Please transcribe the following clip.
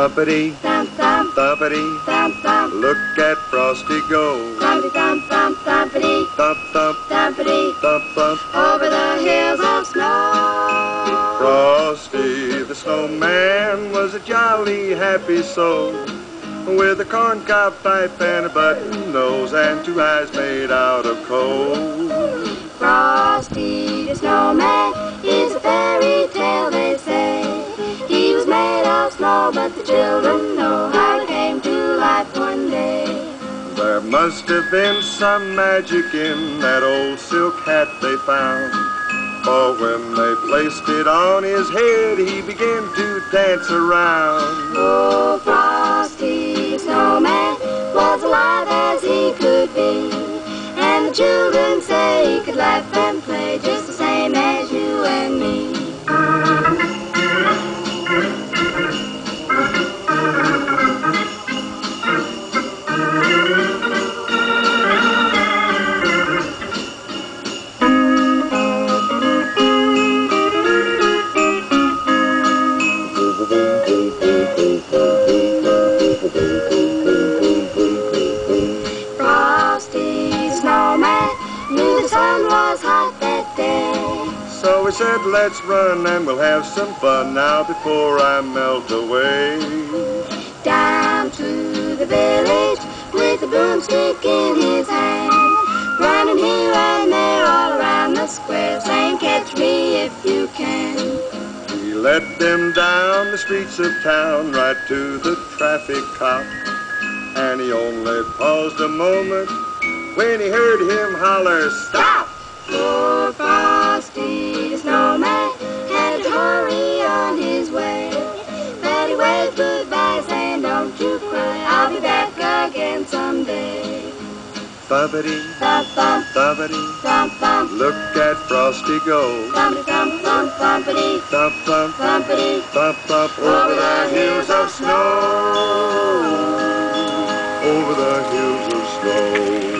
Thumpity, thump, thump, thumpity, thump, thump. look at Frosty go. Thumpity, thump, thump, thumpity, Thump, thump, thumpity, thump, thump. over the hills of snow. Frosty the snowman was a jolly happy soul, with a corncob pipe and a button nose and two eyes made out of coal. Frosty the snowman is a fairy tale, they say. He was made of snow, but the children know how it came to life one day. There must have been some magic in that old silk hat they found, for when they placed it on his head, he began to dance around. Oh, Frosty the snowman was alive as he could be, and the children say he could laugh and play just the same as you and me. Frosty the snowman knew the sun was hot that day. So we said, let's run and we'll have some fun now before I melt away. Down to the village with a broomstick in his hand, running here and there all around the square, saying, catch me if you can. He led them down the streets of town right to the traffic cop, and he only paused a moment when he heard him holler, stop! Poor Frosty the snowman had to hurry on his way, but he waved goodbye saying, don't you cry, I'll be back again someday. Thumpity, Thump, thump, thumpity, thump, thump, look at Frosty go. thumpity, thump, thump, thumpity, Thump, thump, thumpity, thump, thump, over the hills of snow. Over the hills of snow.